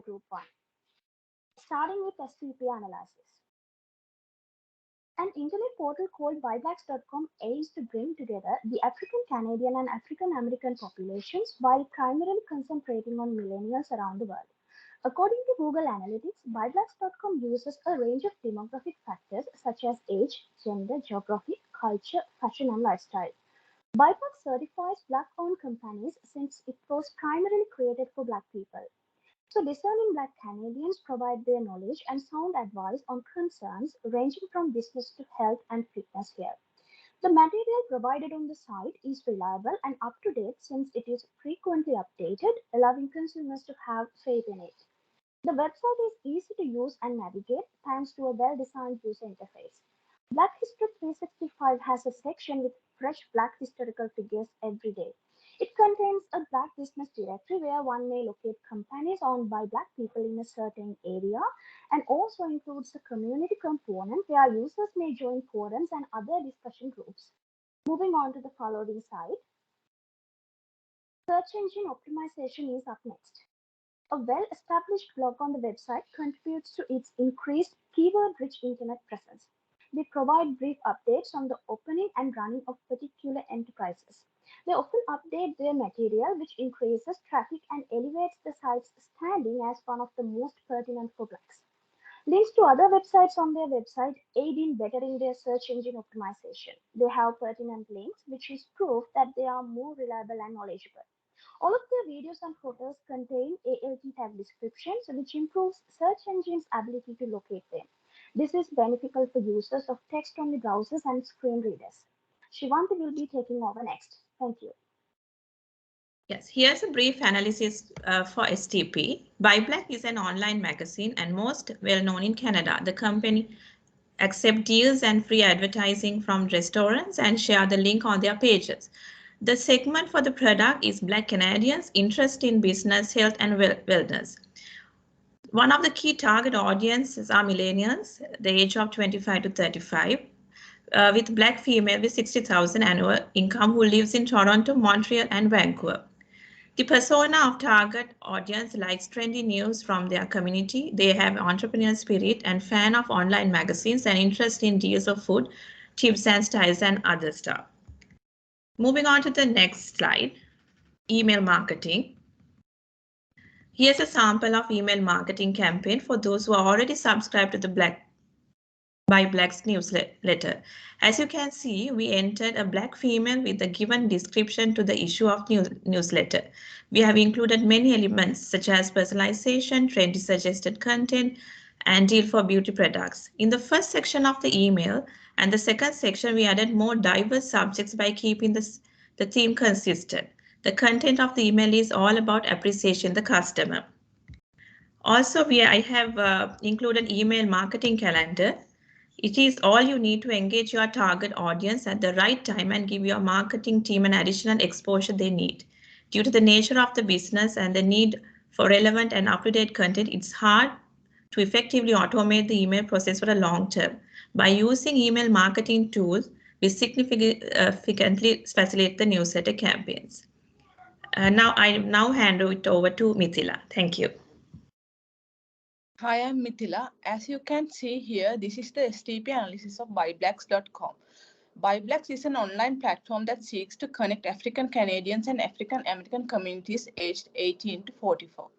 Group 1. Starting with STP analysis. An internet portal called BuyBlacks.com aims to bring together the African Canadian and African American populations while primarily concentrating on millennials around the world. According to Google Analytics, BuyBlacks.com uses a range of demographic factors such as age, gender, geography, culture, fashion, and lifestyle. BuyBlacks certifies Black-owned companies since it was primarily created for Black people. So discerning Black Canadians provide their knowledge and sound advice on concerns ranging from business to health and fitness here. The material provided on the site is reliable and up to date since it is frequently updated, allowing consumers to have faith in it. The website is easy to use and navigate thanks to a well-designed user interface. Black History 365 has a section with fresh Black historical figures every day. It contains a Black business directory where one may locate companies owned by Black people in a certain area and also includes a community component where users may join forums and other discussion groups. Moving on to the following site, search engine optimization is up next. A well-established blog on the website contributes to its increased keyword-rich internet presence. They provide brief updates on the opening and running of particular enterprises. They often update their material, which increases traffic and elevates the site's standing as one of the most pertinent for Blacks. Links to other websites on their website aid in bettering their search engine optimization. They have pertinent links, which is proof that they are more reliable and knowledgeable. All of their videos and photos contain ALT tag descriptions, which improves search engines' ability to locate them. This is beneficial for users of text-only browsers and screen readers. Shivanti will be taking over next. Thank you. Yes, here's a brief analysis for STP. Buy Black is an online magazine and most well known in Canada. The company accepts deals and free advertising from restaurants and share the link on their pages. The segment for the product is Black Canadians' interest in business, health, and wellness. One of the key target audiences are millennials, the age of 25 to 35, with Black female with 60,000 annual income who lives in Toronto, Montreal, and Vancouver. The persona of target audience likes trendy news from their community. They have entrepreneurial spirit and fan of online magazines and interest in deals of food, tips and styles and other stuff. Moving on to the next slide, email marketing. Here's a sample of email marketing campaign for those who are already subscribed to the Buy Black's newsletter. As you can see, we entered a Black female with a given description to the issue of newsletter. We have included many elements such as personalization, trendy suggested content, and deal for beauty products. In the first section of the email and the second section, we added more diverse subjects by keeping the theme consistent. The content of the email is all about appreciation the customer. Also, I have included email marketing calendar. It is all you need to engage your target audience at the right time and give your marketing team an additional exposure they need. Due to the nature of the business and the need for relevant and up-to-date content, it's hard to effectively automate the email process for a long term. By using email marketing tools, we significantly facilitate the newsletter campaigns. I now hand it over to Mithila. Thank you. Hi, I'm Mithila. As you can see here, this is the STP analysis of BuyBlacks.com. BuyBlacks is an online platform that seeks to connect African Canadians and African American communities aged 18 to 44.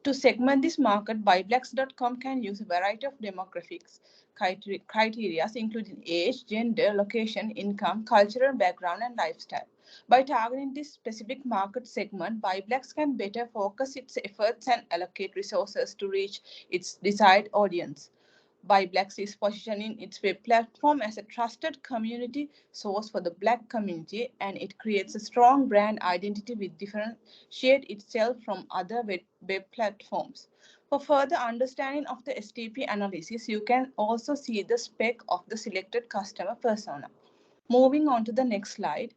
To segment this market, BuyBlacks.com can use a variety of demographics criteria, including age, gender, location, income, cultural background, and lifestyle. By targeting this specific market segment, BuyBlacks can better focus its efforts and allocate resources to reach its desired audience. BuyBlacks is positioning its web platform as a trusted community source for the Black community, and it creates a strong brand identity which differentiates itself from other web platforms. For further understanding of the STP analysis, you can also see the spec of the selected customer persona. Moving on to the next slide.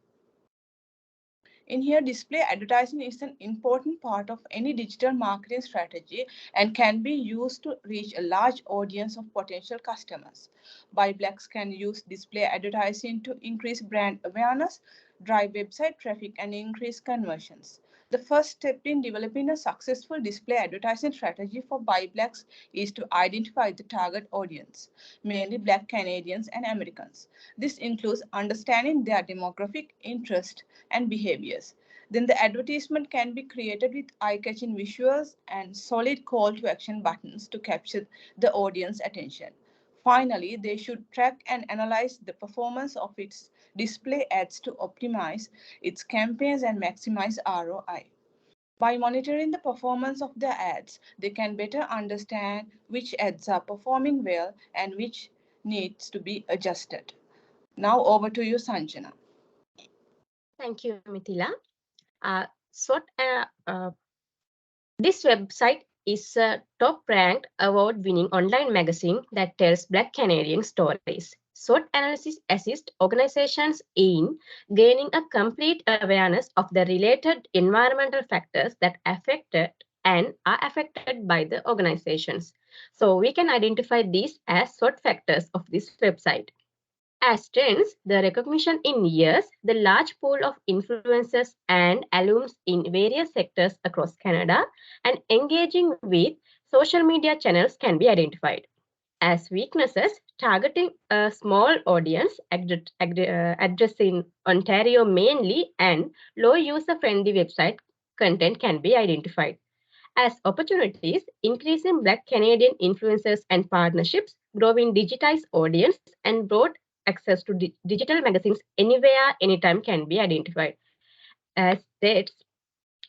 In here, display advertising is an important part of any digital marketing strategy and can be used to reach a large audience of potential customers. BuyBlacks can use display advertising to increase brand awareness, drive website traffic, and increase conversions. The first step in developing a successful display advertising strategy for Buy Blacks is to identify the target audience, mainly Black Canadians and Americans. This includes understanding their demographic, interest, and behaviors. Then the advertisement can be created with eye-catching visuals and solid call to action buttons to capture the audience attention. Finally, they should track and analyze the performance of its display ads to optimize its campaigns and maximize ROI. By monitoring the performance of the ads, they can better understand which ads are performing well and which needs to be adjusted. Now over to you, Sanjana. Thank you, Mithila. So, this website is a top-ranked award-winning online magazine that tells Black Canadian stories. SWOT analysis assists organizations in gaining a complete awareness of the related environmental factors that affected and are affected by the organizations. So we can identify these as SWOT factors of this website. As trends, the recognition in years, the large pool of influencers and alums in various sectors across Canada, and engaging with social media channels can be identified. As weaknesses, targeting a small audience, addressing Ontario mainly, and low user-friendly website content can be identified. As opportunities, increasing Black Canadian influencers and partnerships, growing digitized audience, and broad access to digital magazines anywhere, anytime can be identified. As states,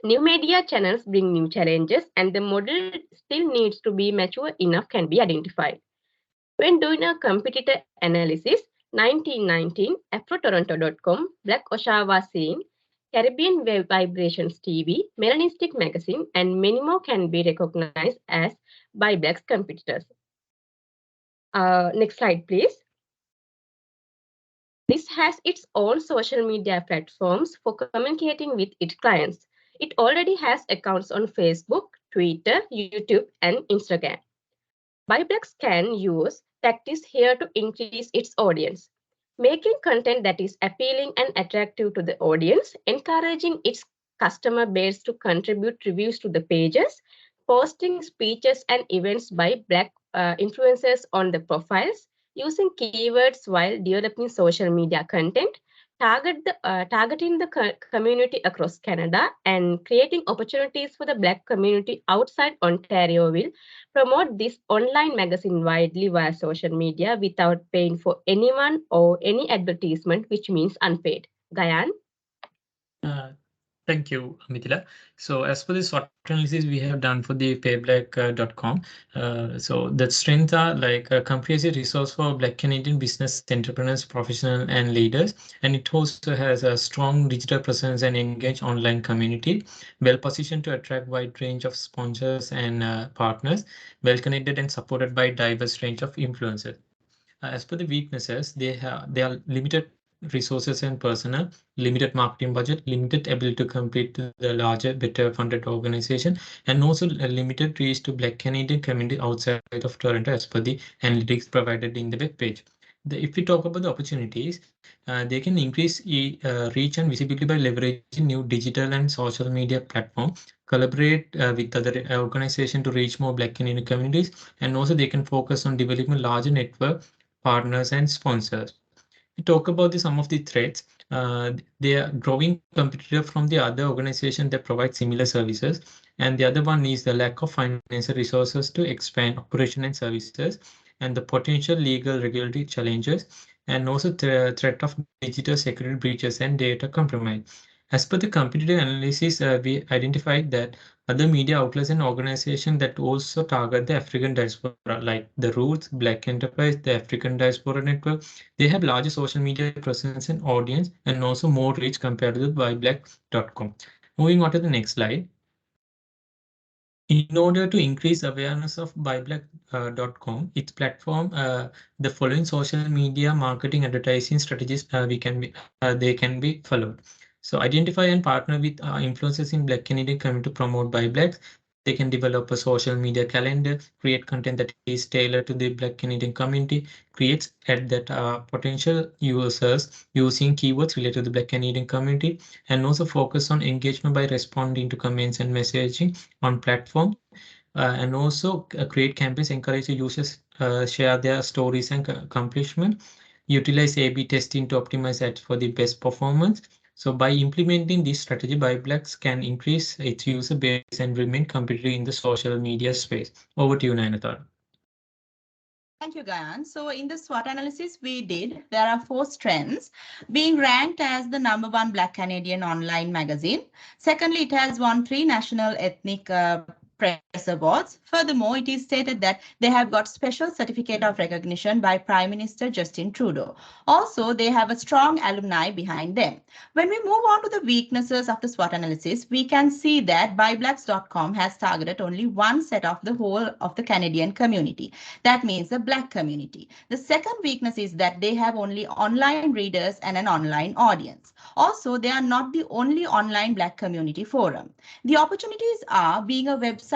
new media channels bring new challenges, and the model still needs to be mature enough can be identified. When doing a competitor analysis, 1919, AfroToronto.com, Black Oshawa Scene, Caribbean Wave Vibrations TV, Melanistic Magazine, and many more can be recognized as by Black's competitors. Next slide, please. This has its own social media platforms for communicating with its clients. It already has accounts on Facebook, Twitter, YouTube, and Instagram. BuyBlacks can use tactics here to increase its audience, making content that is appealing and attractive to the audience, encouraging its customer base to contribute reviews to the pages, posting speeches and events by Black influencers on the profiles, using keywords while developing social media content, targeting the community across Canada, and creating opportunities for the Black community outside Ontario will promote this online magazine widely via social media without paying for anyone or any advertisement, which means unpaid. Gayan? Thank you, Mithila. So as for the SWOT analysis we have done for the payblack.com, so the strengths are like a comprehensive resource for Black Canadian business entrepreneurs, professionals, and leaders. And it also has a strong digital presence and engaged online community, well positioned to attract wide range of sponsors and partners, well connected and supported by diverse range of influencers. As per the weaknesses, they are limited resources and personnel, limited marketing budget, limited ability to compete the larger, better funded organization, and also a limited reach to Black Canadian community outside of Toronto as per the analytics provided in the web page. If we talk about the opportunities, they can increase reach and visibility by leveraging new digital and social media platform, collaborate with other organizations to reach more Black Canadian communities, and also they can focus on developing a larger network, partners, and sponsors. We talk about some of the threats. They are growing competitor from the other organizations that provide similar services. And the other one is the lack of financial resources to expand operation and services, and the potential legal regulatory challenges, and also the threat of digital security breaches and data compromise. As per the competitive analysis, we identified that other media outlets and organizations that also target the African diaspora, like the Roots, Black Enterprise, the African Diaspora Network, they have larger social media presence and audience, and also more reach compared to the BuyBlack.com. Moving on to the next slide. In order to increase awareness of BuyBlack.com, its platform, the following social media marketing advertising strategies they can be followed. So identify and partner with influencers in Black Canadian community to promote BuyBlacks. they can develop a social media calendar, create content that is tailored to the Black Canadian community, create ad that potential users using keywords related to the Black Canadian community, and also focus on engagement by responding to comments and messaging on platform. And also create campaigns, encourage users share their stories and accomplishment, utilize A/B testing to optimize ads for the best performance. So by implementing this strategy, BuyBlacks can increase its user base and remain competitive in the social media space. Over to you, Nayanthara. Thank you, Gayan. So in the SWOT analysis we did, there are 4 strengths. Being ranked as the #1 Black Canadian online magazine. Secondly, it has won 3 national ethnic press awards. Furthermore, it is stated that they have got special certificate of recognition by Prime Minister Justin Trudeau. Also, they have a strong alumni behind them. When we move on to the weaknesses of the SWOT analysis, we can see that BuyBlacks.com has targeted only one set of the whole of the Canadian community. That means the Black community. The second weakness is that they have only online readers and an online audience. Also, they are not the only online Black community forum. The opportunities are being a website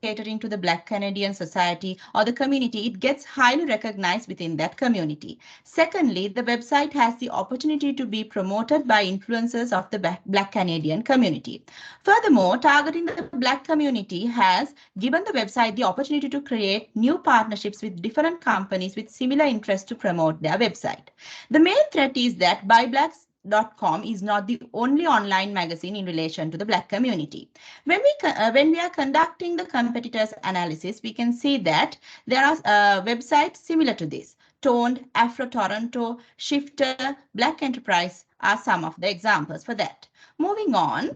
catering to the Black Canadian society or the community, it gets highly recognized within that community. Secondly, the website has the opportunity to be promoted by influencers of the Black Canadian community. Furthermore, targeting the Black community has given the website the opportunity to create new partnerships with different companies with similar interests to promote their website. The main threat is that BuyBlacks.com is not the only online magazine in relation to the Black community. When we are conducting the competitors analysis, we can see that there are websites similar to this. Toned, Afro Toronto, Shifter, Black Enterprise are some of the examples for that. Moving on.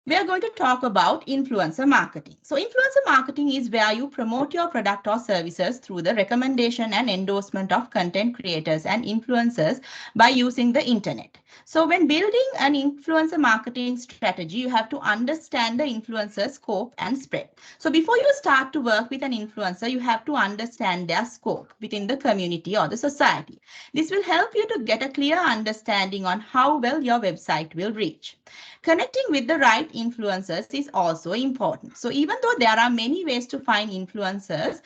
We are going to talk about influencer marketing. So influencer marketing is where you promote your product or services through the recommendation and endorsement of content creators and influencers by using the internet. So when building an influencer marketing strategy, you have to understand the influencer scope and spread. So before you start to work with an influencer, you have to understand their scope within the community or the society. This will help you to get a clear understanding on how well your website will reach. Connecting with the right influencers is also important. So even though there are many ways to find influencers,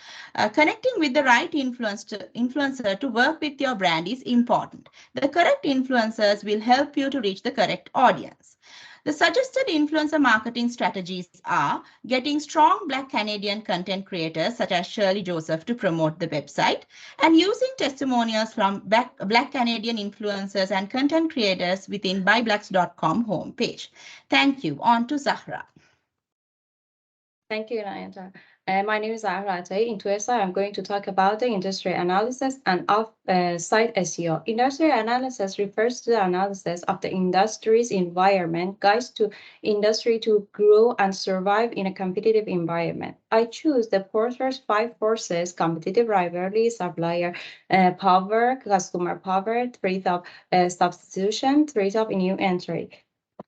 connecting with the right influencer to work with your brand is important. The correct influencers will help you to reach the correct audience. The suggested influencer marketing strategies are getting strong Black Canadian content creators such as Shirley Joseph to promote the website and using testimonials from Black Canadian influencers and content creators within BuyBlacks.com homepage. Thank you. On to Zahra. Thank you, Nayanthara. My name is Zahra Atay. In today's slide, I'm going to talk about the industry analysis and off-site SEO. Industry analysis refers to the analysis of the industry's environment, guides to industry to grow and survive in a competitive environment. I choose the Porter's 5 forces: competitive rivalry, supplier power, customer power, threat of substitution, threat of new entry.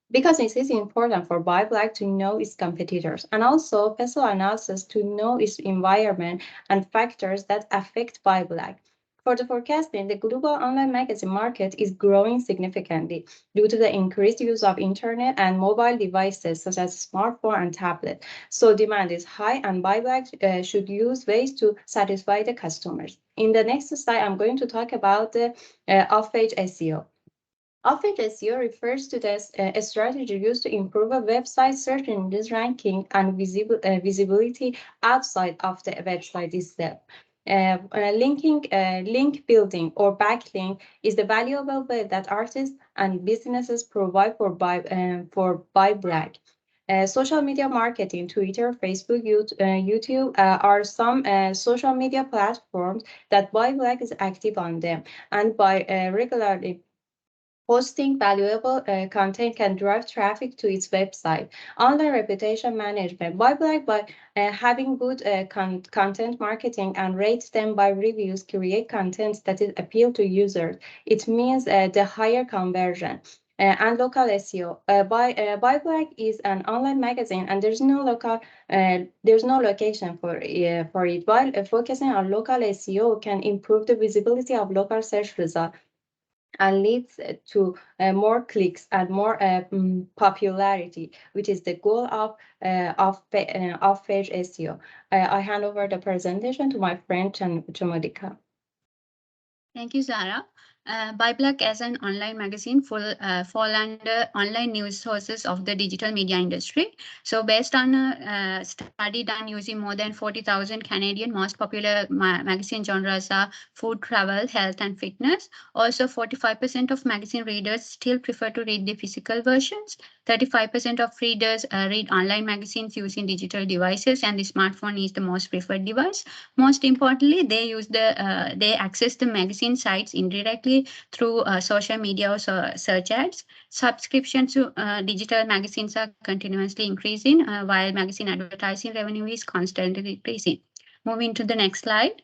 Because it is important for BuyBlack to know its competitors and also PESO analysis to know its environment and factors that affect BuyBlack. For the forecasting, the global online magazine market is growing significantly due to the increased use of internet and mobile devices such as smartphone and tablet. So demand is high and BuyBlack should use ways to satisfy the customers. In the next slide, I'm going to talk about the off-page SEO. Off-page SEO refers to a strategy used to improve a website search engine ranking and visibility outside of the website itself. Link building or backlink is the valuable way that artists and businesses provide for BuyBlack. Social media marketing, Twitter, Facebook, YouTube are some social media platforms that BuyBlack is active on them, and by regularly posting valuable content can drive traffic to its website. Online reputation management. BuyBlack, by having good content marketing and rate them by reviews, create content that is appeal to users. It means the higher conversion. And local SEO. BuyBlack is an online magazine, and there's no location for it. While focusing on local SEO can improve the visibility of local search results. and leads to more clicks and more popularity, which is the goal of off-page SEO. I hand over the presentation to my friend Chamodika. Thank you, Zara. BuyBlack as an online magazine fall under online news sources of the digital media industry. So based on a study done using more than 40,000 Canadian, most popular magazine genres are food, travel, health, and fitness. Also, 45% of magazine readers still prefer to read the physical versions. 35% of readers read online magazines using digital devices, and the smartphone is the most preferred device. Most importantly, they access the magazine sites indirectly through social media or search ads. Subscriptions to digital magazines are continuously increasing, while magazine advertising revenue is constantly decreasing. Moving to the next slide.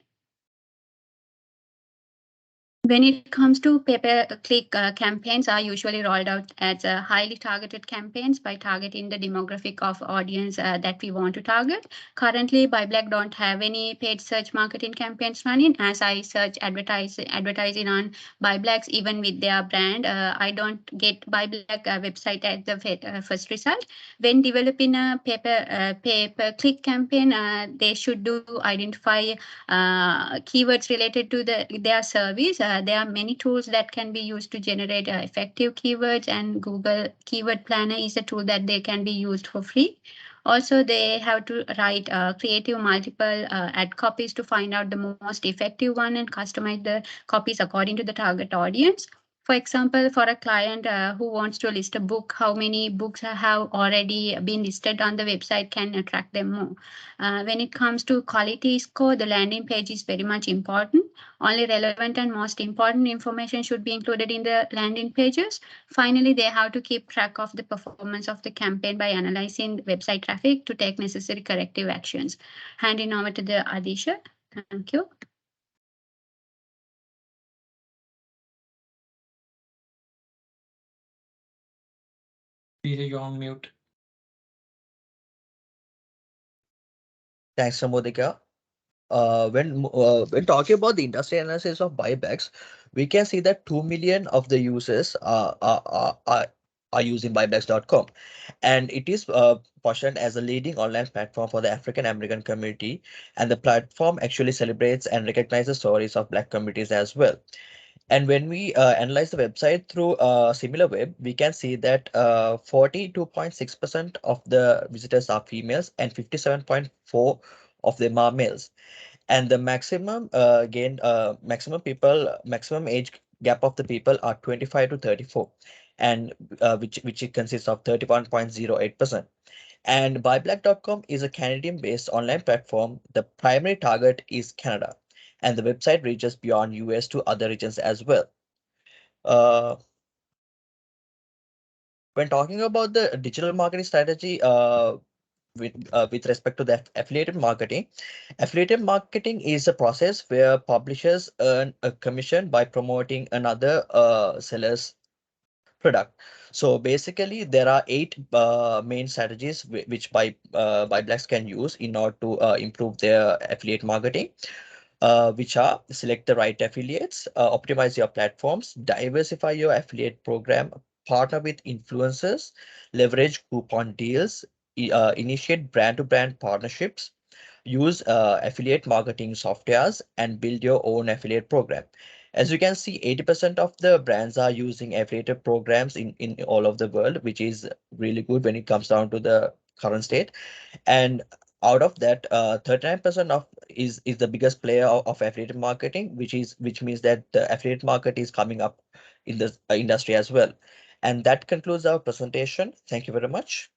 When it comes to pay-per-click campaigns are usually rolled out as highly targeted campaigns by targeting the demographic of audience that we want to target. Currently, BuyBlack don't have any paid search marketing campaigns running. As I search advertising on BuyBlack, even with their brand, I don't get BuyBlack website at the first result. When developing a pay-per-click campaign, they should identify keywords related to their service. There are many tools that can be used to generate effective keywords, and Google Keyword Planner is a tool that they can be used for free. Also, they have to write creative multiple ad copies to find out the most effective one and customize the copies according to the target audience. For example, for a client who wants to list a book, how many books have already been listed on the website can attract them more. When it comes to quality score, the landing page is very much important. Only relevant and most important information should be included in the landing pages. Finally, they have to keep track of the performance of the campaign by analyzing website traffic to take necessary corrective actions. Handing over to the Adisha. Thank you. You're on mute. Thanks, Samodika. When talking about the industry analysis of buybacks, we can see that 2 million of the users are using buybacks.com, and it is positioned as a leading online platform for the African American community, and the platform actually celebrates and recognizes stories of Black communities as well. And when we analyze the website through SimilarWeb, we can see that 42.6% of the visitors are females and 57.4% of them are males. And the maximum maximum age gap of the people are 25 to 34, and which it consists of 31.08%. And buyblack.com is a Canadian-based online platform. The primary target is Canada, and the website reaches beyond US to other regions as well. When talking about the digital marketing strategy, with respect to the affiliated marketing is a process where publishers earn a commission by promoting another seller's product. So basically, there are 8 main strategies which BuyBlacks can use in order to improve their affiliate marketing, which are: select the right affiliates, optimize your platforms, diversify your affiliate program, partner with influencers, leverage coupon deals, initiate brand-to-brand partnerships, use affiliate marketing softwares, and build your own affiliate program. As you can see, 80% of the brands are using affiliate programs in all of the world, which is really good when it comes down to the current state. And out of that, 39% of is the biggest player of affiliate marketing, which means that the affiliate market is coming up in the industry as well. And that concludes our presentation. Thank you very much.